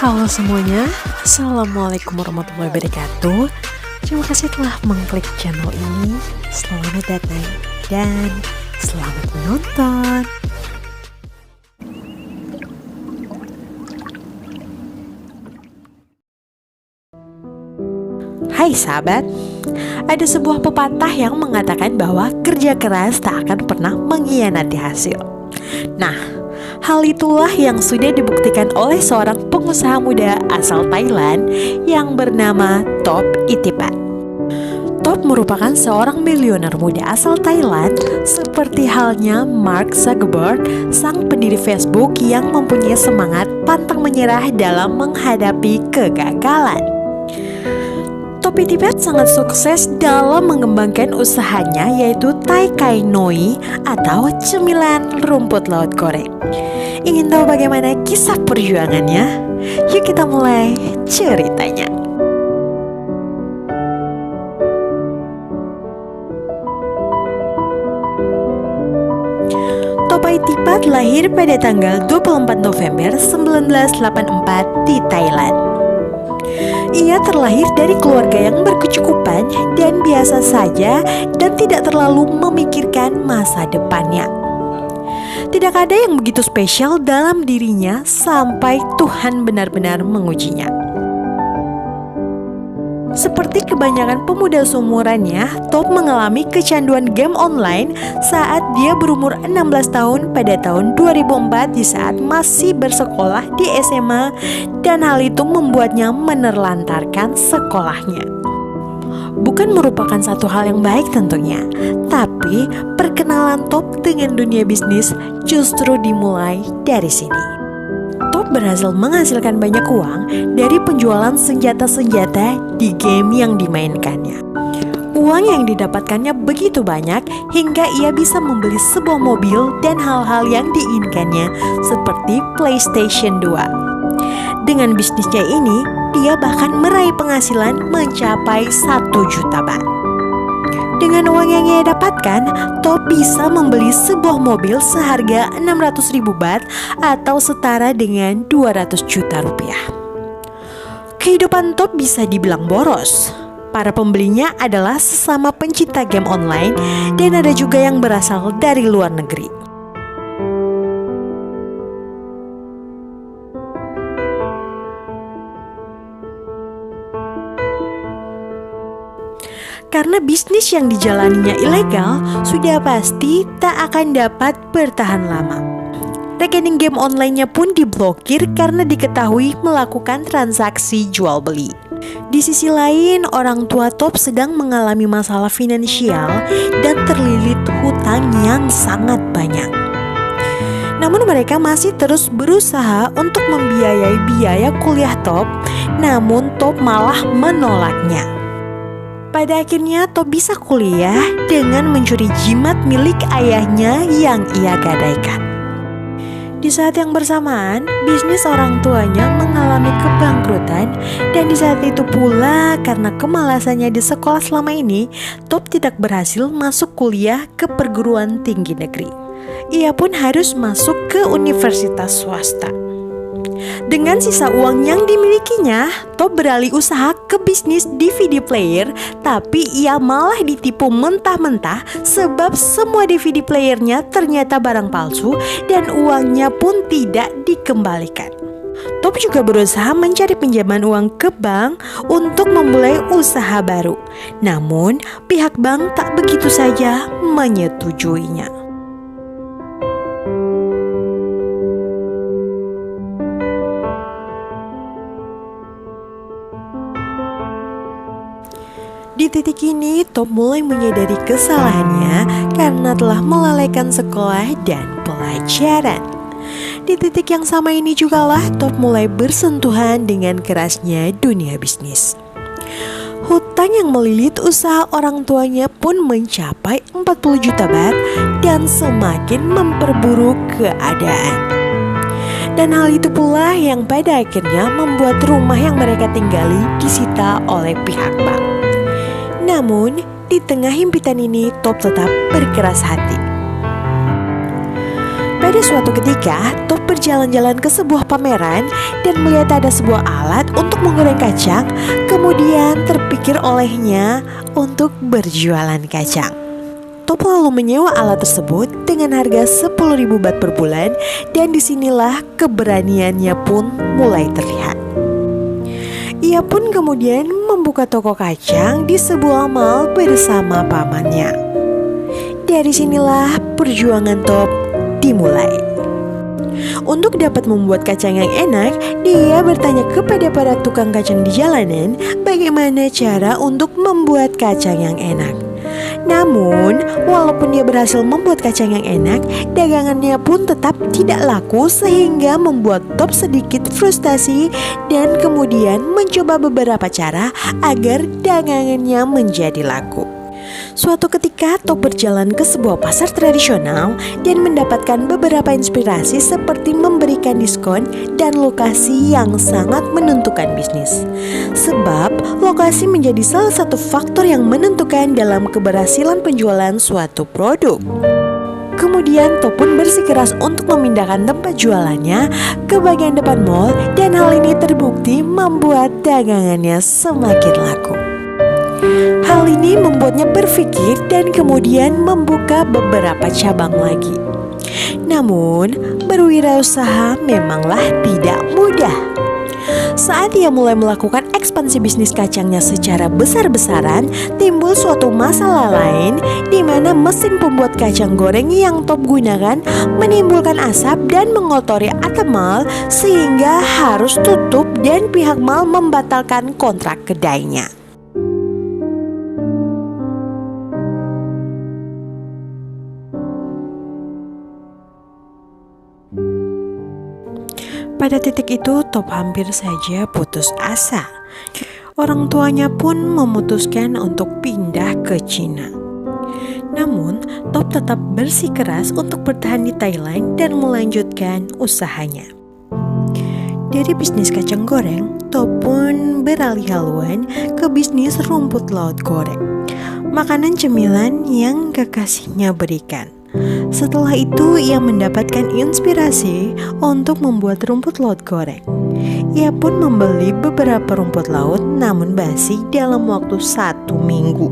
Halo semuanya, Assalamualaikum warahmatullahi wabarakatuh. Terima kasih telah mengklik channel ini. Selamat datang dan selamat menonton. Hai sahabat, ada sebuah pepatah yang mengatakan bahwa kerja keras tak akan pernah mengkhianati hasil. Nah, hal itulah yang sudah dibuktikan oleh seorang pengusaha muda asal Thailand yang bernama Top Itipat. Top merupakan seorang miliuner muda asal Thailand, seperti halnya Mark Zuckerberg, sang pendiri Facebook yang mempunyai semangat pantang menyerah dalam menghadapi kegagalan. Top Itipat sangat sukses dalam mengembangkan usahanya, yaitu Thai Kai Noi atau cemilan rumput laut goreng. Ingin tahu bagaimana kisah perjuangannya? Yuk kita mulai ceritanya. Top Itipat lahir pada tanggal 24 November 1984 di Thailand. Ia terlahir dari keluarga yang berkecukupan dan biasa saja dan tidak terlalu memikirkan masa depannya. Tidak ada yang begitu spesial dalam dirinya sampai Tuhan benar-benar mengujinya. Seperti kebanyakan pemuda seumurannya, Top mengalami kecanduan game online saat dia berumur 16 tahun pada tahun 2004 di saat masih bersekolah di SMA, dan hal itu membuatnya menerlantarkan sekolahnya. Bukan merupakan satu hal yang baik tentunya, tapi perkenalan Top dengan dunia bisnis justru dimulai dari sini. Top berhasil menghasilkan banyak uang dari penjualan senjata-senjata di game yang dimainkannya. Uang yang didapatkannya begitu banyak hingga ia bisa membeli sebuah mobil dan hal-hal yang diinginkannya seperti PlayStation 2. Dengan bisnisnya ini, dia bahkan meraih penghasilan mencapai 1 juta baht. Dengan uang yang ia dapatkan, Top bisa membeli sebuah mobil seharga 600.000 baht atau setara dengan 200 juta rupiah. Kehidupan Top bisa dibilang boros. Para pembelinya adalah sesama pencinta game online dan ada juga yang berasal dari luar negeri. Karena bisnis yang dijalaninya ilegal, sudah pasti tak akan dapat bertahan lama. Rekening game online-nya pun diblokir karena diketahui melakukan transaksi jual beli. Di sisi lain, orang tua Top sedang mengalami masalah finansial dan terlilit hutang yang sangat banyak. Namun mereka masih terus berusaha untuk membiayai biaya kuliah Top, namun Top malah menolaknya. Pada akhirnya Top bisa kuliah dengan mencuri jimat milik ayahnya yang ia gadaikan. Di saat yang bersamaan, bisnis orang tuanya mengalami kebangkrutan, dan di saat itu pula karena kemalasannya di sekolah selama ini, Top tidak berhasil masuk kuliah ke perguruan tinggi negeri. Ia pun harus masuk ke universitas swasta. Dengan sisa uang yang dimilikinya, Top beralih usaha ke bisnis DVD player, tapi ia malah ditipu mentah-mentah sebab semua DVD playernya ternyata barang palsu dan uangnya pun tidak dikembalikan. Top juga berusaha mencari pinjaman uang ke bank untuk memulai usaha baru. Namun, pihak bank tak begitu saja menyetujuinya. Di titik ini, Top mulai menyadari kesalahannya karena telah melalaikan sekolah dan pelajaran. Di titik yang sama ini jugalah Top mulai bersentuhan dengan kerasnya dunia bisnis. Hutang yang melilit usaha orang tuanya pun mencapai 40 juta baht dan semakin memperburuk keadaan. Dan hal itu pula yang pada akhirnya membuat rumah yang mereka tinggali disita oleh pihak bank. Namun, di tengah himpitan ini Top tetap berkeras hati. Pada suatu ketika, Top berjalan-jalan ke sebuah pameran dan melihat ada sebuah alat untuk menggoreng kacang. Kemudian terpikir olehnya untuk berjualan kacang. Top lalu menyewa alat tersebut dengan harga 10.000 baht per bulan, dan disinilah keberaniannya pun mulai terlihat. Ia pun kemudian membuka toko kacang di sebuah mall bersama pamannya. Dari sinilah perjuangan Top dimulai. Untuk dapat membuat kacang yang enak, dia bertanya kepada para tukang kacang di jalanan bagaimana cara untuk membuat kacang yang enak. Namun, walaupun dia berhasil membuat kacang yang enak, dagangannya pun tetap tidak laku sehingga membuat Top sedikit frustasi dan kemudian mencoba beberapa cara agar dagangannya menjadi laku. Suatu ketika Top berjalan ke sebuah pasar tradisional dan mendapatkan beberapa inspirasi seperti memberikan diskon dan lokasi yang sangat menentukan bisnis. Sebab lokasi menjadi salah satu faktor yang menentukan dalam keberhasilan penjualan suatu produk. Kemudian Top pun bersikeras untuk memindahkan tempat jualannya ke bagian depan mall, dan hal ini terbukti membuat dagangannya semakin laku. Hal ini membuatnya berpikir dan kemudian membuka beberapa cabang lagi. Namun, berwirausaha memanglah tidak mudah. Saat ia mulai melakukan ekspansi bisnis kacangnya secara besar-besaran, timbul suatu masalah lain di mana mesin pembuat kacang goreng yang Top gunakan menimbulkan asap dan mengotori atap mall sehingga harus tutup dan pihak mall membatalkan kontrak kedainya. Pada titik itu Top hampir saja putus asa. Orang tuanya pun memutuskan untuk pindah ke Cina. Namun Top tetap bersikeras untuk bertahan di Thailand dan melanjutkan usahanya. Dari bisnis kacang goreng, Top pun beralih haluan ke bisnis rumput laut goreng, makanan cemilan yang kekasihnya berikan. Setelah itu ia mendapatkan inspirasi untuk membuat rumput laut goreng. Ia pun membeli beberapa rumput laut namun basi dalam waktu 1 minggu.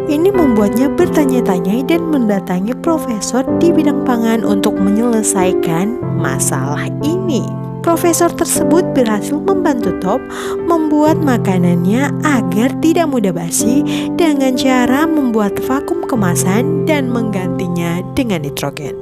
Ini membuatnya bertanya-tanya dan mendatangi profesor di bidang pangan untuk menyelesaikan masalah ini. Profesor tersebut berhasil membantu Top membuat makanannya agar tidak mudah basi dengan cara membuat vakum kemasan dan menggantinya dengan nitrogen.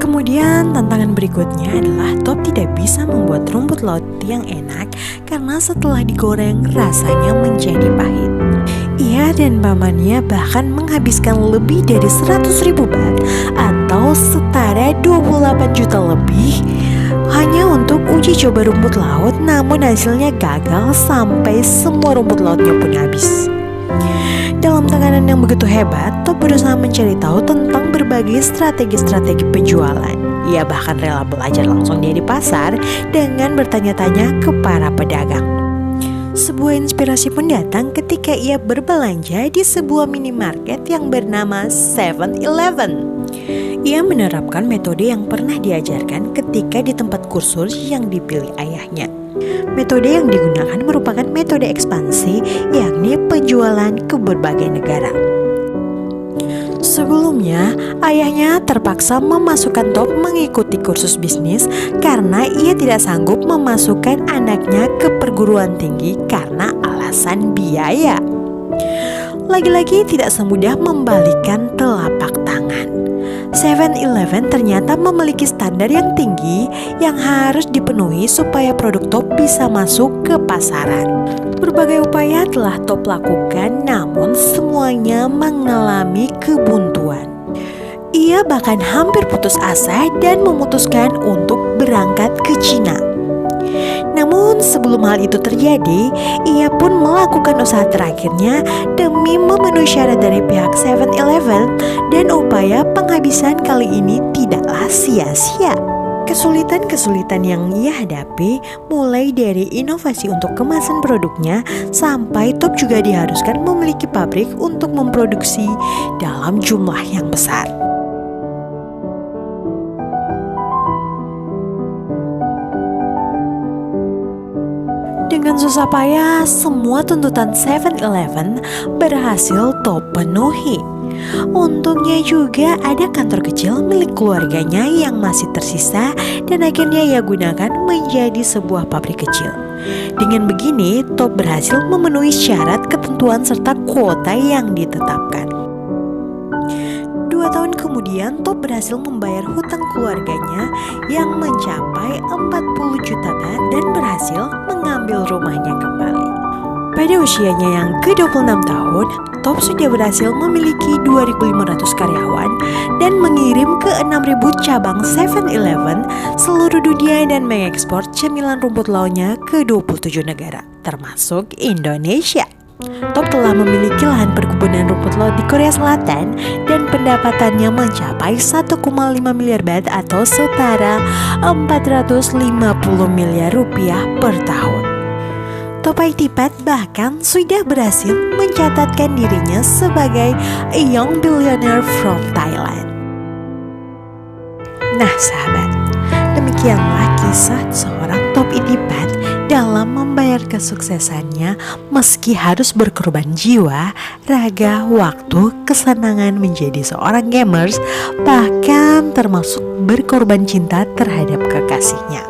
Kemudian tantangan berikutnya adalah Top tidak bisa membuat rumput laut yang enak karena setelah digoreng rasanya menjadi pahit. Ia dan pamannya bahkan menghabiskan lebih dari 100.000 baht atau setara 28 juta lebih hanya untuk uji coba rumput laut, namun hasilnya gagal sampai semua rumput lautnya pun habis. Dalam tekanan yang begitu hebat, Top berusaha mencari tahu tentang berbagai strategi-strategi penjualan. Ia bahkan rela belajar langsung dari pasar dengan bertanya-tanya ke para pedagang. Sebuah inspirasi pun datang ketika ia berbelanja di sebuah minimarket yang bernama 7-Eleven. Ia menerapkan metode yang pernah diajarkan ketika di tempat kursus yang dipilih ayahnya. Metode yang digunakan merupakan metode ekspansi, yakni penjualan ke berbagai negara. Sebelumnya, ayahnya terpaksa memasukkan Top mengikuti kursus bisnis karena ia tidak sanggup memasukkan anaknya ke perguruan tinggi karena alasan biaya. Lagi-lagi tidak semudah membalikan telapak tangan. 7-Eleven ternyata memiliki standar yang tinggi yang harus dipenuhi supaya produk Top bisa masuk ke pasaran. Berbagai upaya telah Top lakukan, namun semuanya mengalami kebuntuan. Ia bahkan hampir putus asa dan memutuskan untuk berangkat ke Cina. Namun sebelum hal itu terjadi, ia pun melakukan usaha terakhirnya demi memenuhi syarat dari pihak 7-Eleven, dan upaya penghabisan kali ini tidaklah sia-sia. Kesulitan-kesulitan yang ia hadapi mulai dari inovasi untuk kemasan produknya sampai Top juga diharuskan memiliki pabrik untuk memproduksi dalam jumlah yang besar. Dengan susah payah, semua tuntutan 7-Eleven berhasil Top penuhi. Untungnya juga ada kantor kecil milik keluarganya yang masih tersisa dan akhirnya ia gunakan menjadi sebuah pabrik kecil. Dengan begini, Top berhasil memenuhi syarat, ketentuan, serta kuota yang ditetapkan. 2 tahun kemudian, Top berhasil membayar hutang keluarganya yang mencapai 40 juta baht dan berhasil mengambil rumahnya kembali. Pada usianya yang ke-26 tahun, Top sudah berhasil memiliki 2.500 karyawan dan mengirim ke 6.000 cabang 7-Eleven seluruh dunia dan mengekspor cemilan rumput lautnya ke 27 negara, termasuk Indonesia. Top telah memiliki lahan perkebunan rumput laut di Korea Selatan dan pendapatannya mencapai 1,5 miliar baht atau setara 450 miliar rupiah per tahun. Top IT Pad bahkan sudah berhasil mencatatkan dirinya sebagai a young billionaire from Thailand. Nah sahabat, demikianlah kisah seorang Top IT Pad dalam membayar kesuksesannya meski harus berkorban jiwa, raga, waktu, kesenangan menjadi seorang gamers, bahkan termasuk berkorban cinta terhadap kekasihnya.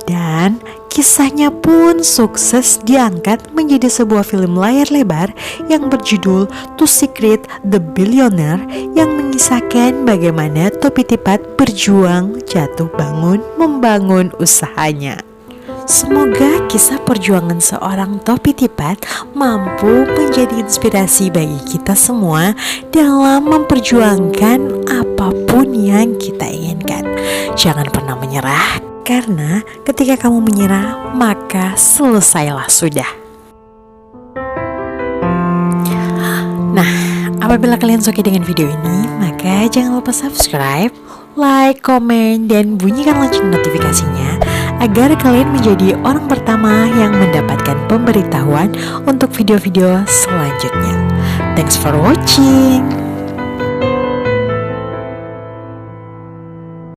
Dan kisahnya pun sukses diangkat menjadi sebuah film layar lebar yang berjudul To Secret the Billionaire yang mengisahkan bagaimana Top IT Pad berjuang, jatuh bangun, membangun usahanya. Semoga kisah perjuangan seorang Top IT Pad mampu menjadi inspirasi bagi kita semua dalam memperjuangkan apapun yang kita inginkan. Jangan pernah menyerah, karena ketika kamu menyerah, maka selesailah sudah. Nah, apabila kalian suka dengan video ini, maka jangan lupa subscribe, like, komen, dan bunyikan lonceng notifikasinya agar kalian menjadi orang pertama yang mendapatkan pemberitahuan untuk video-video selanjutnya. Thanks for watching.